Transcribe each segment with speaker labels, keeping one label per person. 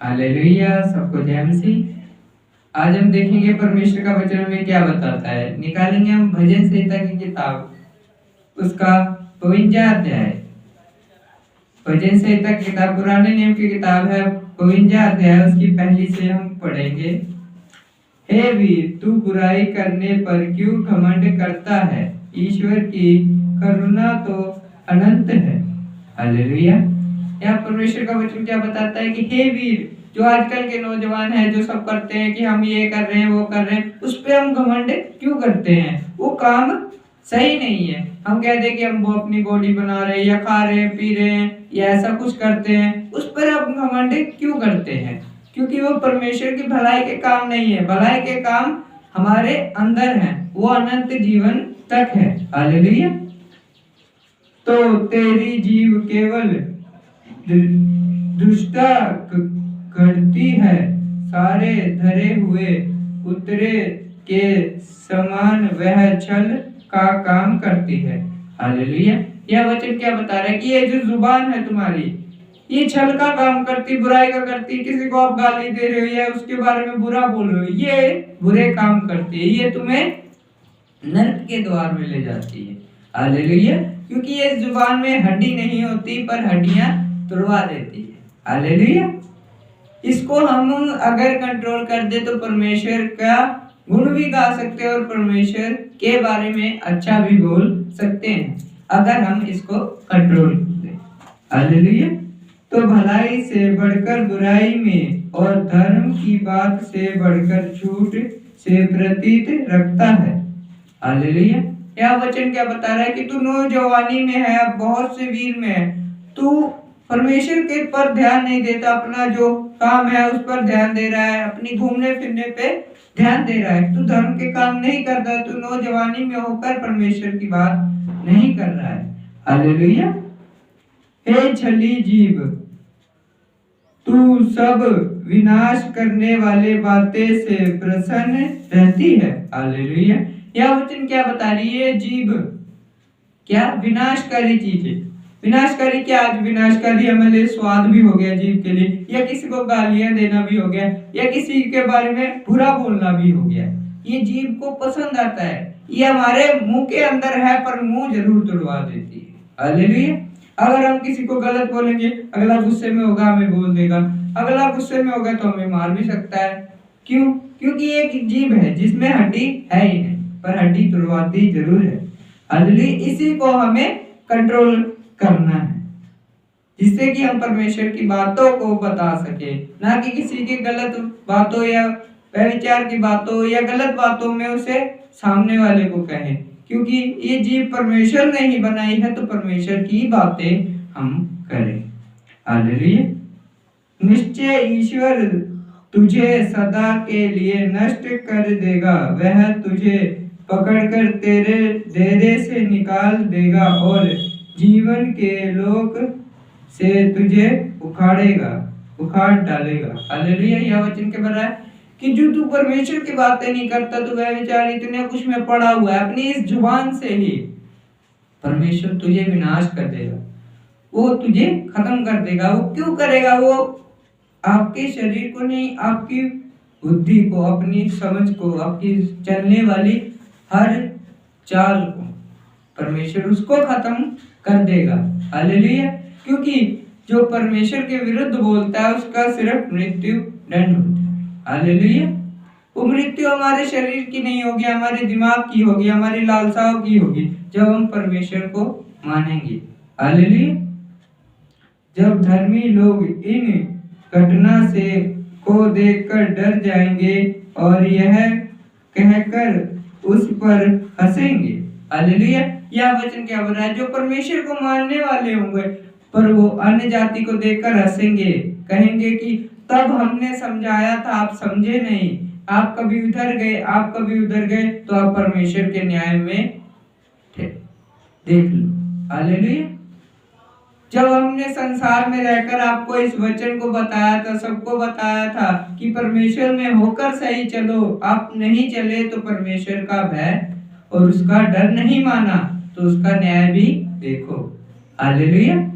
Speaker 1: Hallelujah, सबको जय मसीह। आज हम देखेंगे परमेश्वर का वचन हमें क्या बताता है। निकालेंगे हम भजन संहिता की किताब, उसका 52 अध्याय। भजन संहिता की किताब पुराने नियम की किताब है, 52 अध्याय, उसकी पहली से हम पढ़ेंगे। हे वीर, तू बुराई करने पर क्यों घमंड करता है? ईश्वर की करुणा तो अनंत है। हालेलुया। यहाँ परमेश्वर का वचन क्या बताता है कि हे वीर, जो आजकल के नौजवान हैं, जो सब करते हैं कि हम ये कर रहे हैं वो कर रहे हैं, उस पे हम घमंड क्यों करते हैं? वो काम सही नहीं है। हम कहते हैं कि हम वो अपनी बॉडी बना रहे हैं या खा रहे हैं, पी रहे हैं या ऐसा कुछ करते हैं, उस पर हम घमंड क्यों करते हैं? क्योंकि वो परमेश्वर की भलाई के काम नहीं है। भलाई के काम हमारे अंदर हैं, वो अनंत जीवन तक है। हालेलुया। तो तेरी जीव केवल दुष्टता करती है, सारे धरे हुए उतरे के समान वह छल का काम करती है। हालेलुया। यह वचन क्या बता रहा है कि ये जो जुबान है तुम्हारी, ये छल का काम करती, बुराई का करती। किसी को आप गाली दे रहे हो या उसके बारे में बुरा बोल रहे हो, ये बुरे काम करती है। ये तुम्हें नरक के द्वार में ले जाती है। हालेलुया। क्योंकि ये जुबान में हड्डी नहीं होती, पर हड्डियां तुड़वा देती है। हालेलुया। इसको हम अगर कंट्रोल कर दे तो परमेश्वर का गुण भी गा सकते हैं और परमेश्वर के बारे में अच्छा भी बोल सकते हैं, अगर हम इसको कंट्रोल कर दें। हालेलुया। तो भलाई से बढ़कर बुराई में और धर्म की बात से बढ़कर झूठ से प्रतीत रखता है। हालेलुया। यह वचन क्या बता रहा है कि तू नौजवानी में है, अब बहुत से वीर में है, तू परमेश्वर के पर ध्यान नहीं देता, अपना जो काम है उस पर ध्यान दे रहा है, अपनी घूमने फिरने पे ध्यान दे रहा है, तू धर्म के काम नहीं करता, तू नौजवानी में होकर परमेश्वर की बात नहीं कर रहा है। हालेलुया। हे छली जीव, तू सब विनाश करने वाले बातें से प्रसन्न रहती है। हालेलुया। यह वचन क्या बता रही है? जीव क्या विनाशकारी चीज है। विनाशकारी क्या? आज विनाशकारी हमारे स्वाद भी हो गया जीव के लिए, या किसी को गालियां देना भी हो गया, या किसी के बारे में बुरा बोलना भी हो गया। ये जीव को पसंद आता है, ये हमारे मुंह के अंदर है, पर मुंह जरूर तुड़वा देती है। हालेलुया। अगर हम किसी को गलत बोलेंगे, अगला गुस्से में होगा, हमें बोल देगा, अगला गुस्से में होगा तो हमें मार भी सकता है। क्यों? क्योंकि एक जीव है जिसमें हड्डी है ही नहीं, पर हड्डी तुड़वाती जरूर है। हालेलुया। इसी को हमें कंट्रोल करना है, जिससे कि हम परमेश्वर की बातों को बता सके, ना कि किसी की गलत बातों या व्यभिचार की बातों या गलत बातों में उसे सामने वाले को कहें। क्योंकि ये जीव परमेश्वर ने ही बनाई है, तो परमेश्वर की बातें हम करें। हालेलुया। निश्चय ईश्वर तुझे सदा के लिए नष्ट कर देगा, वह तुझे पकड़कर तेरे डेरे से निकाल देगा और जीवन के लोक से तुझे उखाड़ डालेगा। हालेलुया। यह वचन के बता है कि जो तू परमेश्वर की बातें नहीं करता, तो वह विचार इतने कुछ में पड़ा हुआ है, अपनी इस जुबान से ही परमेश्वर तुझे विनाश कर देगा, वो तुझे खत्म कर देगा। वो क्यों करेगा? वो आपके शरीर को नहीं, आपकी बुद्धि को, अपनी समझ को, आपकी चलने वाली हर चाल को परमेश्वर उसको खत्म कर देगा। हालेलुया। क्योंकि जो परमेश्वर के विरुद्ध बोलता है उसका सिर्फ मृत्यु दंड होता है। हालेलुया। वो मृत्यु हमारे शरीर की नहीं होगी, हमारे दिमाग की होगी, हमारी लालसाओं की होगी, जब हम परमेश्वर को मानेंगे। हालेलुया। जब धर्मी लोग इन घटना से को देखकर डर जाएंगे और यह कहकर उस पर हंसेंगे। हालेलुया। यह वचन क्या बोल रहा है? जो परमेश्वर को मानने वाले होंगे, पर वो अन्य जाति को देखकर हंसेंगे, कहेंगे कि तब हमने समझाया था, आप समझे नहीं, आप कभी उधर गए, आप कभी उधर गए, तो आप परमेश्वर के न्याय में देख लो। हालेलुया। जब हमने संसार में रहकर आपको इस वचन को बताया था, सबको बताया था कि परमेश्वर में होकर सही चलो, आप नहीं चले तो परमेश्वर का भय और उसका डर नहीं माना, तो उसका न्याय भी देखो। हालेलुया।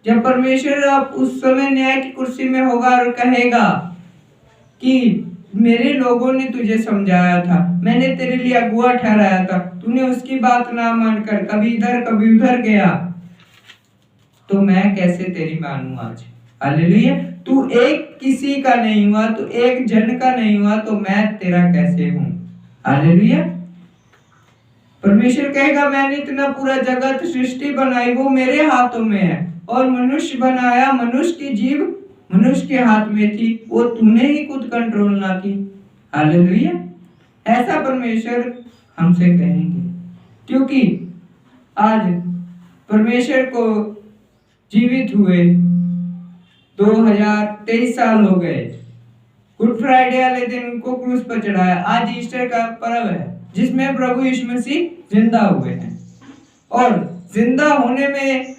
Speaker 1: जब परमेश्वर आप उस समय न्याय की कुर्सी में होगा और कहेगा कि मेरे लोगों ने तुझे समझाया था, मैंने तेरे लिए अगुआ ठहराया था, तूने उसकी बात ना मानकर कभी इधर कभी उधर गया, तो मैं कैसे तेरी मानूं आज। हालेलुया। तू एक किसी का नहीं हुआ, तू एक जन का नहीं हुआ, तो मैं तेरा कैसे हूं। हालेलुया। परमेश्वर कहेगा मैंने इतना पूरा जगत सृष्टि बनाई, वो मेरे हाथों में है, और मनुष्य बनाया, मनुष्य की जीव मनुष्य के हाथ में थी, वो तूने ही खुद कंट्रोल ना की। हालेलुया। ऐसा परमेश्वर हमसे कहेंगे, क्योंकि आज परमेश्वर को जीवित हुए 2023 साल हो गए। गुड फ्राइडे वाले दिन उनको क्रूस पर चढ़ाया। आज ईस्टर का पर्व है जिसमें प्रभु यीशु मसीह जिंदा हुए हैं। और जिंदा होने में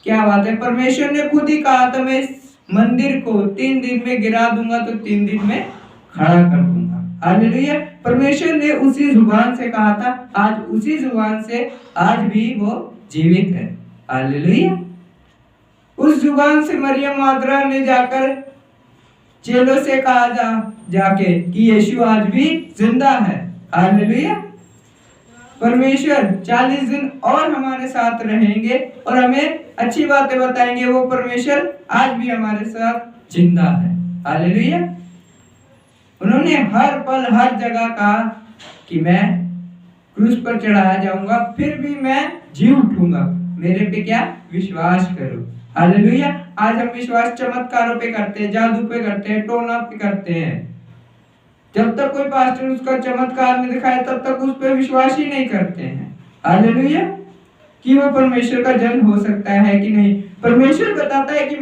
Speaker 1: क्या बात है, परमेश्वर ने खुद ही कहा था मैं इस मंदिर को 3 दिन में गिरा दूंगा तो 3 दिन में खड़ा कर दूंगा। हालेलुया। परमेश्वर ने उसी जुबान से कहा था, आज उसी जुबान से आज भी वो जीवित है। हालेलुया। उस जुबान से मरियम मादरा ने जाकर चेलों से कहा जाके कि यीशु आज भी जिंदा है। हालेलुया। परमेश्वर 40 दिन और हमारे साथ रहेंगे और हमें अच्छी बातें बताएंगे। वो परमेश्वर आज भी हमारे साथ जिंदा है। हालेलुया। उन्होंने हर पल हर जगह कहा कि मैं क्रूस पर चढ़ाया जाऊंगा, फिर भी मैं जी उठूंगा, मेरे पे क्या विश्वास करो। हालेलुया। आज हम विश्वास चमत्कारों पे करते हैं, जादू पे करते हैं, टोना पे करते हैं। जब तक कोई पास्टर उसका चमत्कार नहीं दिखाए तब तक उस पर विश्वास ही नहीं करते हैं। हालेलुया। कि वो परमेश्वर का जन हो सकता है कि नहीं। परमेश्वर बताता है कि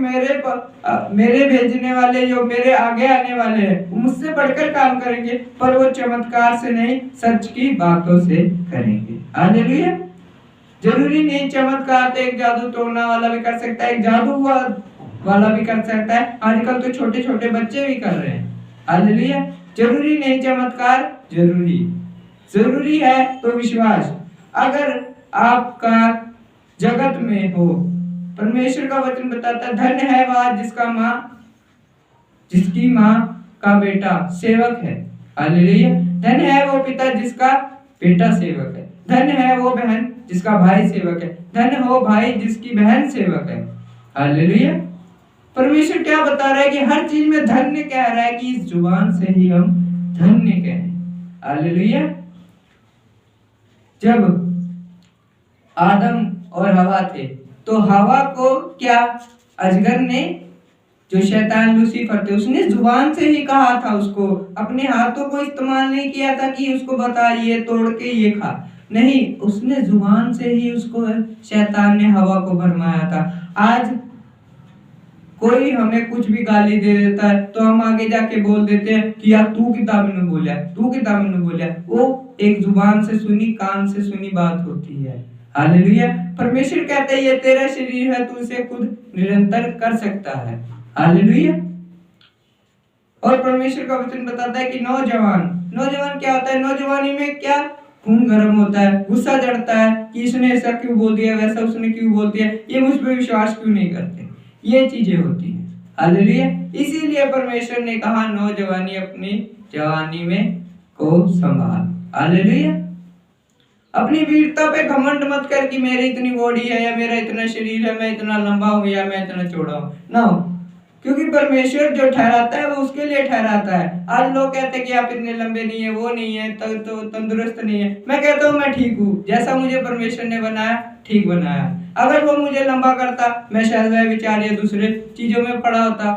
Speaker 1: मेरे भेजने वाले जो मेरे आगे आने वाले हैं वो मुझसे बढ़कर काम करेंगे, पर वो चमत्कार से नहीं सच की बातों से करेंगे। हालेलुया। जरूरी नहीं चमत्कार तो एक जादू टोना वाला भी कर सकता है, एक जादू वाला भी कर सकता है। आजकल तो छोटे छोटे बच्चे भी कर रहे हैं। हालेलुया। जरूरी नहीं चमत्कार, जरूरी है तो विश्वास। अगर आपका जगत में हो, परमेश्वर का वचन बताता है धन्य है वह जिसकी माँ का बेटा सेवक है। हालेलुया। धन्य है वो पिता जिसका बेटा सेवक है। धन्य है वो बहन जिसका भाई सेवक है। धन्य हो भाई जिसकी बहन सेवक है। हालेलुया। परमेश्वर क्या बता रहा है कि हर चीज में धन्य कह रहा है कि इस जुबान से ही हम धन्य कहें। हालेलुया। जब आदम और हवा थे तो हवा को क्या अजगर ने, जो शैतान लूसीफर थे, उसने जुबान से ही कहा था, उसको अपने हाथों को इस्तेमाल नहीं किया था कि उसको बता ये तोड़ के ये खा, नहीं, उसने जुबान से ही उसको शैतान ने हवा को भरमाया था। आज कोई हमें कुछ भी गाली दे देता है तो हम आगे जाके बोल देते हैं कि यार तू किताब में बोला। वो एक जुबान से सुनी, कान से सुनी बात होती है। हालेलुया। परमेश्वर कहते हैं ये तेरा शरीर है, तू इसे खुद निरंतर कर सकता है। हालेलुया। और परमेश्वर का वचन बताता है कि नौजवान क्या होता है, नौजवानी में क्या खून गर्म होता है, गुस्सा चढ़ता है कि इसने ऐसा क्यों बोल दिया, वैसा उसने क्यों बोल दिया, ये मुझ पर विश्वास क्यों नहीं करते, ये चीजें होती हैं। हालेलुया। इसीलिए परमेश्वर ने कहा नौजवानी अपनी जवानी में को संभाल। हालेलुया। अपनी वीरता पे घमंड मत कर कि मेरी इतनी बॉडी है या मेरा इतना शरीर है, मैं इतना लंबा हूं या मैं इतना चौड़ा हूं ना, क्योंकि परमेश्वर जो ठहराता है वो उसके लिए ठहराता है। आज लोग कहते हैं कि आप इतने लंबे नहीं है, वो नहीं है, तो तंदुरुस्त नहीं है। मैं कहता हूँ मैं ठीक हूँ, जैसा मुझे परमेश्वर ने बनाया ठीक बनाया। अगर वो मुझे लंबा करता, मैं शायद वह विचार या दूसरे चीजों में पड़ा होता,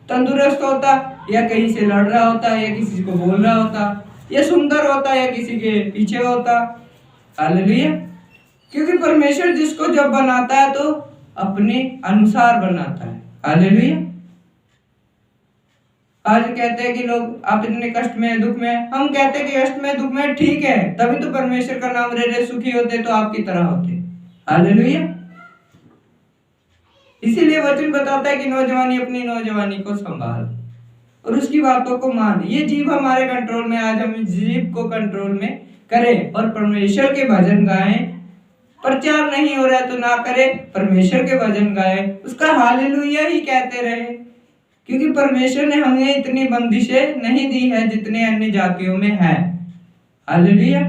Speaker 1: तंदुरुस्त होता, या कहीं से लड़ रहा होता, या किसी को बोल रहा होता, या सुंदर होता, या किसी के पीछे होता। हालेलुया। क्योंकि परमेश्वर जिसको जब बनाता है तो अपने अनुसार बनाता है। हालेलुया। आज कहते हैं कि लोग आप इतने कष्ट में, दुख में, हम कहते हैं कि कष्ट में, दुख में ठीक है, तभी तो परमेश्वर का नाम ले रहे, सुखी होते तो आपकी तरह होते। हालेलुया। इसीलिए वचन बताता है कि नौजवानी अपनी नौजवानी को संभाल और उसकी बातों को मान। ये जीव हमारे कंट्रोल में, आज हम इस जीव को कंट्रोल में करें और परमेश्वर के भजन गाएं प्रचार नहीं हो रहा है तो ना करे, परमेश्वर के भजन गाए, उसका हालेलुया ही कहते रहे, क्योंकि परमेश्वर ने हमें इतनी बंदिशें नहीं दी है जितने अन्य जातियों में है। हालेलुया।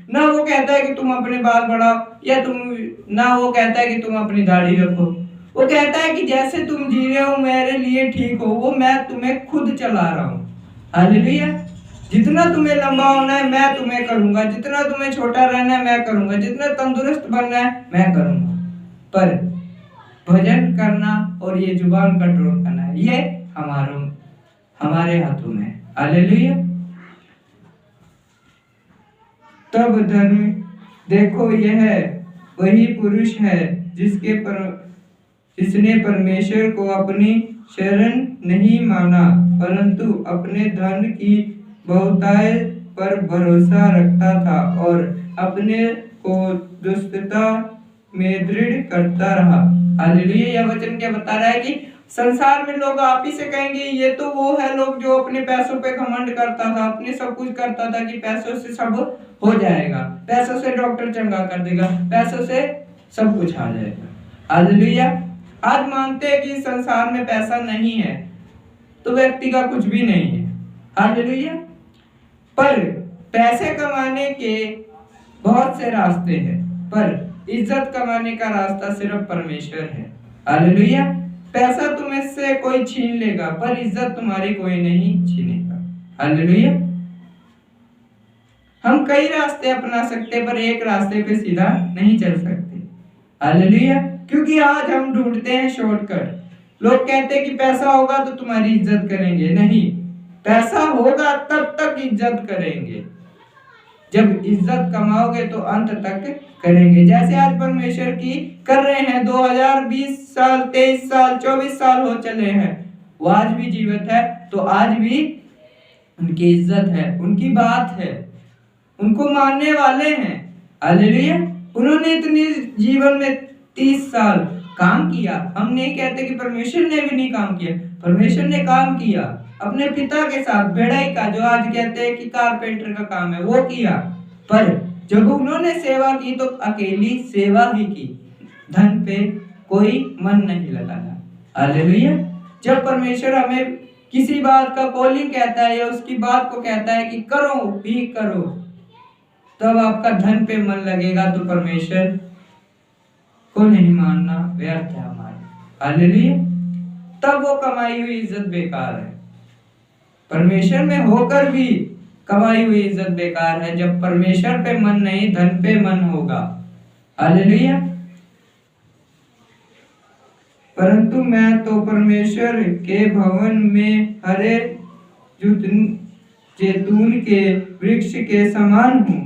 Speaker 1: ना वो कहता है कि तुम अपने बाल बढ़ाओ, या ना वो कहता है कि तुम अपनी दाढ़ी रखो। वो कहता है कि जैसे तुम जी रहे हो मेरे लिए ठीक हो, वो मैं तुम्हें खुद चला रहा हूँ। हालेलुया। जितना तुम्हें लंबा होना है मैं तुम्हें करूंगा, जितना तुम्हें छोटा रहना है मैं करूंगा, जितना तंदुरुस्त बनना है मैं करूंगा। पर भजन करना और ये जुबान कंट्रोल करना है, ये हमारे हाथों में। हालेलुया। तब धर्म देखो, यह वही पुरुष है जिसने परमेश्वर को अपनी शरण नहीं माना, परंतु अपने धन की बहुतायत पर भरोसा रखता था और अपने को दुष्टता में दृढ़ करता रहा। हालेलुया। यह वचन क्या बता रहा है कि संसार में लोग आप ही से कहेंगे ये तो वो है लोग जो अपने पैसों पे घमंड करता था, अपने सब कुछ करता था कि पैसों से सब हो जाएगा, पैसों से डॉक्टर चंगा कर देगा, पैसों से सब कुछ आ जाएगा। हालेलुया। आज मानते हैं कि संसार में पैसा नहीं है तो व्यक्ति का कुछ भी नहीं है। हालेलुया। पर पैसे कमाने के बहुत से रास्ते हैं, पर इज्जत कमाने का रास्ता सिर्फ परमेश्वर है। हालेलुया। पैसा तुम्हें से कोई छीन लेगा पर इज्जत तुम्हारी कोई नहीं छीनेगा। हालेलुया। हम कई रास्ते अपना सकते पर एक रास्ते पे सीधा नहीं चल सकते। हालेलुया। क्योंकि आज हम ढूंढते हैं शॉर्टकट। लोग कहते हैं कि पैसा होगा तो तुम्हारी इज्जत करेंगे, नहीं, पैसा होगा तब तक इज्जत करेंगे, जब इज्जत कमाओगे तो अंत तक करेंगे। जैसे आज परमेश्वर की कर रहे हैं, 2020 साल 23 साल 24 साल हो चले हैं, वो आज भी जीवित है, तो आज भी उनकी इज्जत है, उनकी बात है, उनको मानने वाले हैं। हालेलुया। उन्होंने इतनी जीवन में 30 साल काम किया। हम नहीं कहते कि परमेश्वर ने भी नहीं काम किया, परमेश्वर ने काम किया अपने पिता के साथ, बेड़ाई का, जो आज कहते हैं कि कारपेंटर का काम है, वो किया। पर जब उन्होंने सेवा की तो अकेली सेवा ही की, धन पे कोई मन नहीं लगाया। हालेलुया। जब परमेश्वर हमें किसी बात का कॉलिंग कहता है या उसकी बात को कहता है कि करो भी करो, तब आपका धन पे मन लगेगा, तो परमेश्वर को नहीं मानना व्यर्थ है हमारे। हालेलुया। तब वो कमाई हुई इज्जत बेकार है। परमेश्वर में होकर भी कमाई हुई इज्जत बेकार है जब परमेश्वर पे मन नहीं, धन पे मन होगा। हालेलुया। परंतु मैं तो परमेश्वर के भवन में हरे जैतून के वृक्ष के समान हूँ।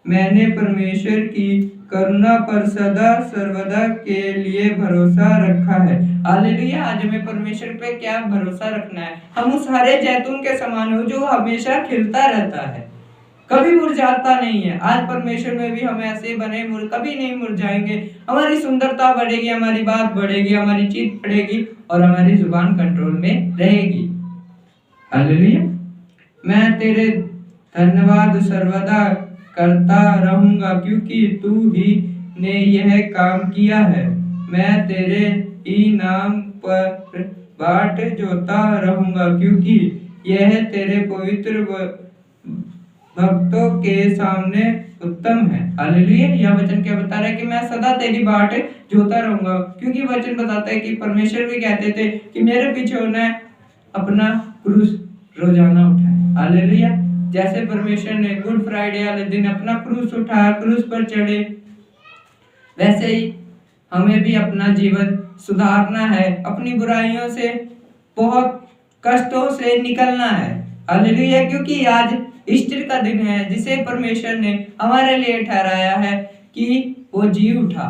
Speaker 1: मैंने परमेश्वर की करुणा पर सदा सर्वदा के लिए भरोसा रखा है। हालेलुया। आज हमें परमेश्वर पे क्या भरोसा रखना है? हम उस हरे जैतून के समान हो जो हमेशा खिलता रहता है, कभी मुरझाता नहीं है। आज परमेश्वर में भी हम ऐसे बने, कभी नहीं मुरझाएंगे। हमारी सुंदरता बढ़ेगी, हमारी बात बढ़ेगी, हमारी चीज बढ़ेगी और हमारी जुबान कंट्रोल में रहेगी। हालेलुया। मैं तेरे धन्यवाद सर्वदा करता रहूंगा क्योंकि तू ही ने यह काम किया है। मैं तेरे ही नाम पर बाट जोता रहूंगा क्योंकि यह तेरे पवित्र भक्तों के सामने उत्तम है। हालेलुया। यह वचन क्या बता रहा है कि मैं सदा तेरी बाट जोता रहूंगा, क्योंकि वचन बताता है कि परमेश्वर भी कहते थे कि मेरे पीछे होना है, अपना क्रूस रोजाना उठाए। हालेलुया। जैसे परमेश्वर ने गुड फ्राइडे वाले दिन अपना क्रूस उठाया, क्रूस पर चढ़े, वैसे ही हमें भी अपना जीवन सुधारना है, अपनी बुराइयों से, बहुत कष्टों से निकलना है। हालेलुया। क्योंकि आज ईस्टर का दिन है जिसे परमेश्वर ने हमारे लिए ठहराया है कि वो जी उठा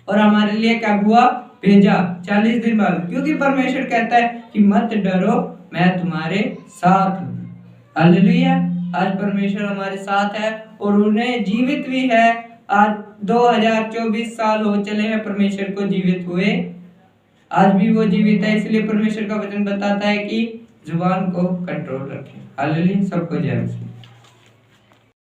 Speaker 1: और हमारे लिए क्या हुआ, भेजा 40 दिन बाद, क्योंकि परमेश्वर कहता है कि मत डरो, मैं तुम्हारे साथ हूँ। हालेलुया। आज परमेश्वर हमारे साथ है और उन्हें जीवित भी है। आज 2024 साल हो चले हैं परमेश्वर को जीवित हुए, आज भी वो जीवित है। इसलिए परमेश्वर का वचन बताता है कि जुबान को कंट्रोल रखें। हालेलुया। सबको जय मसीह।